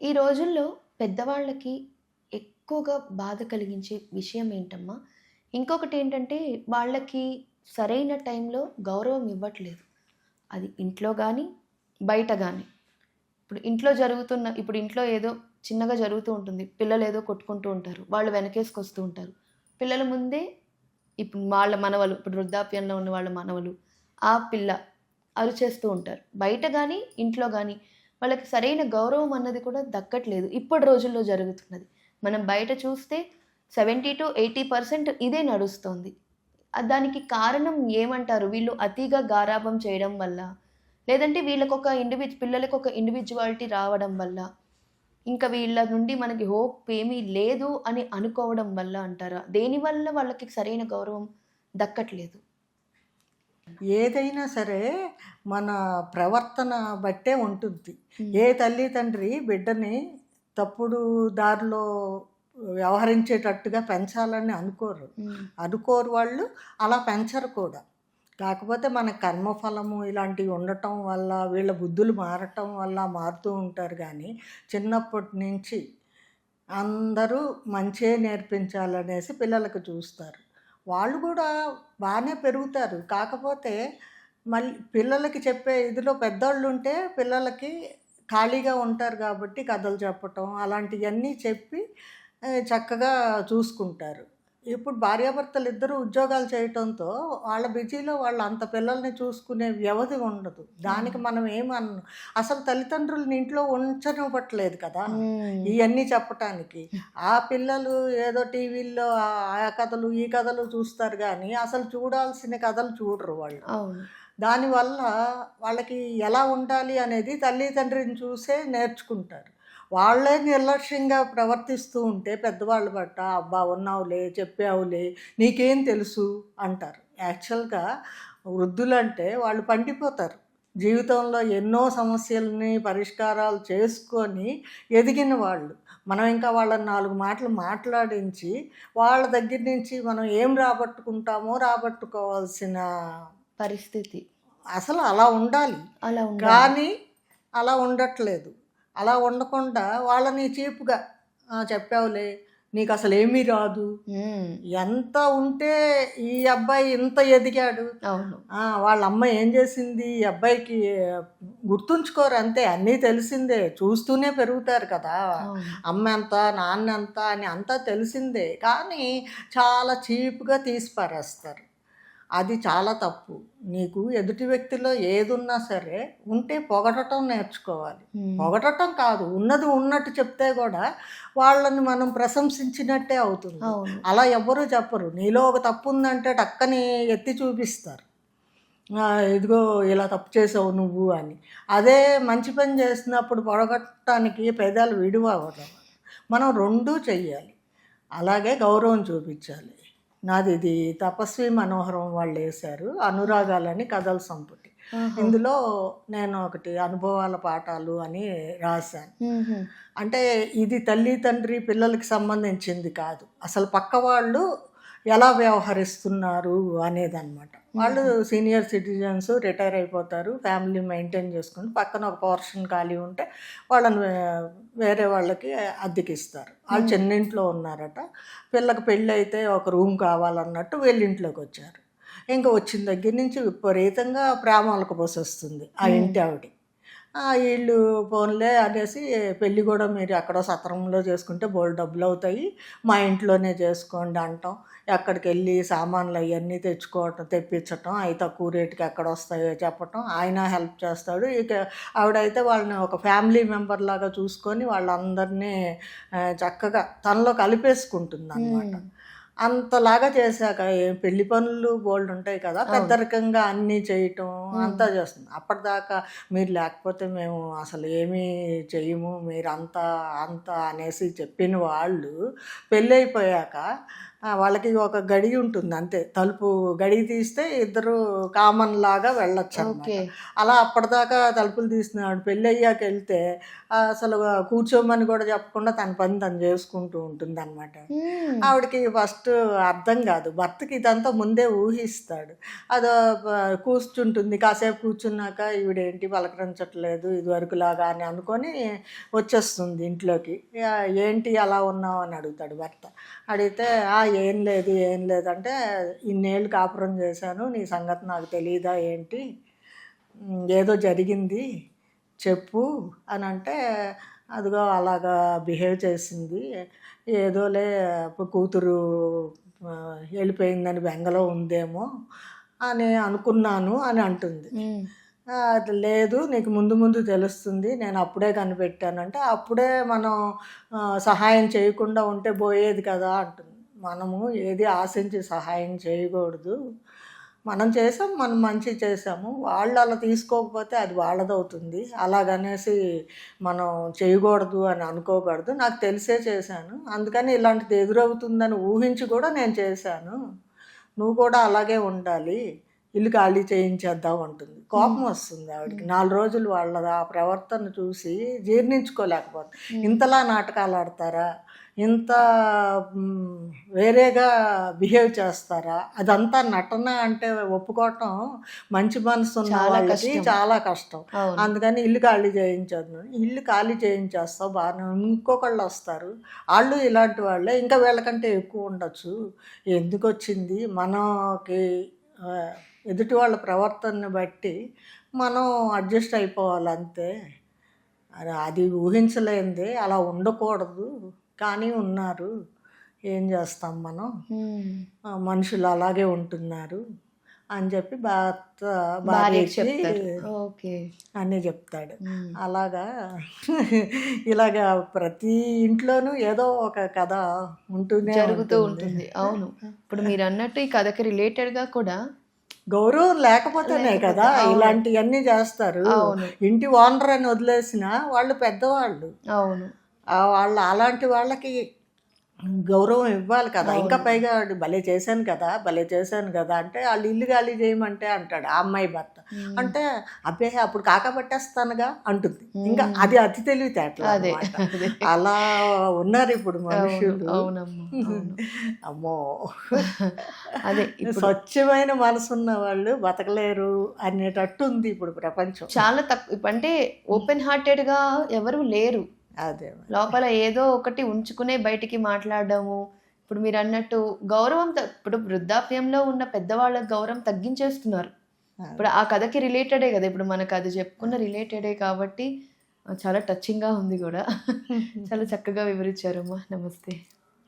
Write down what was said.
ఈ రోజుల్లో పెద్దవాళ్ళకి ఎక్కువగా బాధ కలిగించే విషయం ఏంటమ్మా? ఇంకొకటేంటంటే వాళ్ళకి సరైన టైంలో గౌరవం ఇవ్వట్లేదు. అది ఇంట్లో గానీ, బయట గానీ. ఇప్పుడు ఇంట్లో ఏదో చిన్నగా జరుగుతూ ఉంటుంది. పిల్లలేదో కొట్టుకుంటూ ఉంటారు. వాళ్ళు వెనకేసుకొస్తూ ఉంటారు. పిల్లల ముందే ఇప్పుడు వాళ్ళ మనవలు, ఇప్పుడు వృద్ధాప్యంలో ఉన్న వాళ్ళ మనవలు, ఆ పిల్ల అరిచేస్తూ ఉంటారు. బయట గానీ, ఇంట్లో గానీ వాళ్ళకి సరైన గౌరవం అన్నది కూడా దక్కట్లేదు. ఇప్పటి రోజుల్లో జరుగుతున్నది. మనం బయట చూస్తే 70-80% ఇదే నడుస్తోంది. దానికి కారణం ఏమంటారు? వీళ్ళు అతిగా గారాబం చేయడం వల్ల? లేదంటే వీళ్ళకొక పిల్లలకొక ఇండివిడ్యువాలిటీ రావడం వల్ల? ఇంకా వీళ్ళ నుండి మనకి హోప్ ఏమీ లేదు అని అనుకోవడం వల్ల అంటారా? దేనివల్ల వాళ్ళకి సరైన గౌరవం దక్కట్లేదు? ఏదైనా సరే మన ప్రవర్తన బట్టే ఉంటుంది. ఏ తల్లి తండ్రి బిడ్డని తప్పుడు దారిలో వ్యవహరించేటట్టుగా పెంచాలని అనుకోరు వాళ్ళు, అలా పెంచరు కూడా. కాకపోతే మన కర్మఫలము ఇలాంటివి ఉండటం వల్ల వీళ్ళ బుద్ధులు మారటం వల్ల మారుతూ ఉంటారు. కానీ చిన్నప్పటి నుంచి అందరూ మంచే నేర్పించాలనేసి పిల్లలకు చూస్తారు. వాళ్ళు కూడా బాగానే పెరుగుతారు. కాకపోతే మళ్ళీ పిల్లలకి చెప్పే ఇదిలో పెద్దోళ్ళు ఉంటే పిల్లలకి ఖాళీగా ఉంటారు కాబట్టి కథలు చెప్పటం అలాంటివన్నీ చెప్పి చక్కగా చూసుకుంటారు. ఇప్పుడు భార్యాభర్తలు ఇద్దరు ఉద్యోగాలు చేయటంతో వాళ్ళ బిజీలో వాళ్ళు అంత పిల్లల్ని చూసుకునే వ్యవధి ఉండదు. దానికి మనం అసలు తల్లిదండ్రులని ఇంట్లో ఉంచనివ్వట్లేదు కదా ఇవన్నీ చెప్పటానికి. ఆ పిల్లలు ఏదో టీవీల్లో ఆ కథలు ఈ కథలు చూస్తారు కానీ అసలు చూడాల్సిన కథలు చూడరు వాళ్ళు. దానివల్ల వాళ్ళకి ఎలా ఉండాలి అనేది తల్లిదండ్రిని చూసే నేర్చుకుంటారు. వాళ్ళే నిర్లక్ష్యంగా ప్రవర్తిస్తూ ఉంటే పెద్దవాళ్ళు పట్ట అబ్బా ఉన్నావులే చెప్పావులే నీకేం తెలుసు అంటారు. యాక్చువల్గా వృద్ధులంటే వాళ్ళు పండిపోతారు. జీవితంలో ఎన్నో సమస్యలని పరిష్కారాలు చేసుకొని ఎదిగిన వాళ్ళు. మనం ఇంకా వాళ్ళని 4 మాటలు మాట్లాడించి వాళ్ళ దగ్గర నుంచి మనం ఏం రాబట్టుకోవాల్సిన పరిస్థితి అసలు అలా ఉండాలి. కానీ అలా ఉండట్లేదు. అలా ఉండకుండా వాళ్ళని చీప్గా చెప్పావులే నీకు అసలు ఏమీ రాదు, ఎంత ఉంటే ఈ అబ్బాయి ఇంత ఎదిగాడు, వాళ్ళ అమ్మ ఏం చేసింది, ఈ అబ్బాయికి గుర్తుంచుకోరు. అంతే, అన్నీ తెలిసిందే, చూస్తూనే పెరుగుతారు కదా. అమ్మ ఎంత నాన్న ఎంత అని అంతా తెలిసిందే, కానీ చాలా చీప్గా తీసి పారేస్తారు. అది చాలా తప్పు. నీకు ఎదుటి వ్యక్తిలో ఏదున్నా సరే ఉంటే పొగడటం నేర్చుకోవాలి. పొగడటం కాదు, ఉన్నది ఉన్నట్టు చెప్తే కూడా వాళ్ళని మనం ప్రశంసించినట్టే అవుతుంది. అలా ఎవ్వరూ చెప్పరు. నీలో ఒక తప్పు ఉందంటే టక్కని ఎత్తి చూపిస్తారు, ఇదిగో ఇలా తప్పు చేసావు నువ్వు అని. అదే మంచి పని చేసినప్పుడు పొగడటానికి పెదాలు విడివవ్వడం. మనం రెండూ చెయ్యాలి. అలాగే గౌరవం చూపించాలి. నాది ఇది తపస్వి మనోహరం వాళ్ళు వేశారు, అనురాగాలని కథల సంపుటి. ఇందులో నేను ఒకటి అనుభవాల పాఠాలు అని రాశాను. అంటే ఇది తల్లి తండ్రి పిల్లలకి సంబంధించింది కాదు, అసలు పక్క వాళ్ళు ఎలా వ్యవహరిస్తున్నారు అనేదన్నమాట. వాళ్ళు సీనియర్ సిటిజన్స్, రిటైర్ అయిపోతారు, ఫ్యామిలీ మెయింటైన్ చేసుకుని పక్కన ఒక పోర్షన్ ఖాళీ ఉంటే వాళ్ళని వేరే వాళ్ళకి అద్దెకిస్తారు. వాళ్ళు చిన్నింట్లో ఉన్నారట, పిల్లకి పెళ్ళి అయితే ఒక రూమ్ కావాలన్నట్టు వీళ్ళింట్లోకి వచ్చారు. ఇంకా వచ్చిన దగ్గర నుంచి విపరీతంగా ప్రేమాలకు పోసొస్తుంది ఆ ఇంటి ఆవిడ. వీళ్ళు ఫోన్లే అనేసి పెళ్ళి కూడా మీరు ఎక్కడో సత్రంలో చేసుకుంటే బోల్డ్ డబ్బులు అవుతాయి, మా ఇంట్లోనే చేసుకోండి అంటాం. ఎక్కడికి వెళ్ళి సామాన్లు అవన్నీ తెప్పించటం, అవి తక్కువ రేటుకి ఎక్కడ వస్తాయో చెప్పటం, ఆయన హెల్ప్ చేస్తాడు. ఇక ఆవిడైతే వాళ్ళని ఒక ఫ్యామిలీ మెంబర్ లాగా చూసుకొని వాళ్ళందరినీ చక్కగా తనలో కలిపేసుకుంటుంది అన్నమాట. అంతలాగా చేశాక పెళ్లి పనులు బోల్డ్ ఉంటాయి కదా, పెద్దరికంగా అన్నీ చేయటం అంతా చేస్తుంది. అప్పటిదాకా మీరు లేకపోతే మేము అసలు ఏమీ చెయ్యము, మీరు అంతా అనేసి చెప్పిన వాళ్ళు పెళ్ళి అయిపోయాక వాళ్ళకి ఒక గడి ఉంటుంది అంతే, తలుపు గడి తీస్తే ఇద్దరు కామన్ లాగా వెళ్ళొచ్చు అనమాట. ఓకే. అలా అప్పటిదాకా తలుపులు తీస్తున్నాడు. పెళ్ళి అయ్యాక వెళ్తే అసలు కూర్చోమని కూడా చెప్పకుండా తన పని తను చేసుకుంటూ ఉంటుంది అనమాట. ఆవిడకి ఫస్ట్ అర్థం కాదు, భర్తకి ఇదంతా ముందే ఊహిస్తాడు. అది కూర్చుంటుంది, కాసేపు కూర్చున్నాక ఈవిడేంటి పలకరించట్లేదు ఇదివరకులాగా అని అనుకొని వచ్చేస్తుంది ఇంట్లోకి. ఏంటి అలా ఉన్నావు అని అడుగుతాడు భర్త. అడిగితే ఏం లేదు ఏం లేదంటే, ఇన్నేళ్ళు కాపురం చేశాను, నీ సంగతి నాకు తెలియదా ఏంటి, ఏదో జరిగింది చెప్పు అని అంటే, అదిగో అలాగా బిహేవ్ చేసింది, ఏదోలే కూతురు వెళ్ళిపోయిందని బెంగలో ఉందేమో అని అనుకున్నాను అని అంటుంది. అది లేదు, నీకు ముందు ముందు తెలుస్తుంది, నేను అప్పుడే కనిపెట్టానంటే, అప్పుడే మనం సహాయం చేయకుండా ఉంటే పోయేది కదా అంటుంది. మనము ఏది ఆశించి సహాయం చేయకూడదు, మనం చేసాం, మనం మంచి చేసాము, వాళ్ళు అలా తీసుకోకపోతే అది వాళ్ళదవుతుంది, అలాగనేసి మనం చేయకూడదు అని అనుకోకూడదు. నాకు తెలిసే చేశాను, అందుకని ఇలాంటిది ఎదురవుతుందని ఊహించి కూడా నేను చేశాను, నువ్వు కూడా అలాగే ఉండాలి, ఇల్లు ఖాళీ చేయించేద్దాం అంటుంది. కోపం వస్తుంది ఆవిడకి. 4 రోజులు వాళ్ళ ఆ ప్రవర్తన చూసి జీర్ణించుకోలేకపోతుంది. ఇంతలా నాటకాలు ఆడతారా, ఇంత వేరేగా బిహేవ్ చేస్తారా, అదంతా నటన అంటే ఒప్పుకోవటం మంచి మనసు ఉన్న వాళ్ళకి చాలా కష్టం. అందుకని ఇల్లు ఖాళీ చేయించదు. ఇల్లు ఖాళీ చేయించేస్తావు బాగా, ఇంకొకళ్ళు వస్తారు, వాళ్ళు ఇలాంటి వాళ్ళే, ఇంకా వీళ్ళకంటే ఎక్కువ ఉండొచ్చు, ఎందుకు వచ్చింది, మనకి ఎదుటి వాళ్ళ ప్రవర్తనని బట్టి మనం అడ్జస్ట్ అయిపోవాలి అంతే, అది ఊహించలేనిదే, అలా ఉండకూడదు, కానీ ఉన్నారు, ఏం చేస్తాం మనం, మనుషులు అలాగే ఉంటున్నారు అని చెప్పి భార్యకి అన్నీ చెప్తాడు. అలాగా ఇలాగా ప్రతి ఇంట్లోనూ ఏదో ఒక కథ ఉంటూనే జరుగుతూ ఉంటుంది. అవును, ఇప్పుడు మీరు అన్నట్టు ఈ కథకి రిలేటెడ్గా కూడా గౌరవం లేకపోతేనే కదా ఇలాంటివన్నీ చేస్తారు. ఇంటి ఓనర్ అని వదిలేసిన వాళ్ళు పెద్దవాళ్ళు, అవును, వాళ్ళు అలాంటి వాళ్ళకి గౌరవం ఇవ్వాలి కదా. ఇంకా పైగా భలే చేశాను కదా అంటే, వాళ్ళు ఇల్లు ఖాళీ చేయమంటే అంటాడు ఆ అమ్మాయి భర్త. అంటే అబ్బే అప్పుడు కాకపట్టేస్తానుగా అంటుంది. ఇంకా అది అతి తెలివితేటలు అన్నమాట. అలా ఉన్నారు ఇప్పుడు మనుషులు. అమ్మో, అదే స్వచ్ఛమైన మనసున్న వాళ్ళు బతకలేరు అనేటట్టు ఉంది ఇప్పుడు ప్రపంచం. చాలా తక్కువ, అంటే ఓపెన్ హార్టెడ్గా ఎవరు లేరు. అదే లోపల ఏదో ఒకటి ఉంచుకునే బయటికి మాట్లాడడము. ఇప్పుడు మీరు అన్నట్టు గౌరవం, ఇప్పుడు వృద్ధాప్యంలో ఉన్న పెద్దవాళ్ళకి గౌరవం తగ్గించేస్తున్నారు. ఇప్పుడు ఆ కథకి రిలేటెడే కదా, ఇప్పుడు మనకు అది చెప్పుకున్న రిలేటెడే కాబట్టి చాలా టచింగ్గా ఉంది కూడా. చాలా చక్కగా వివరించారమ్మా. నమస్తే.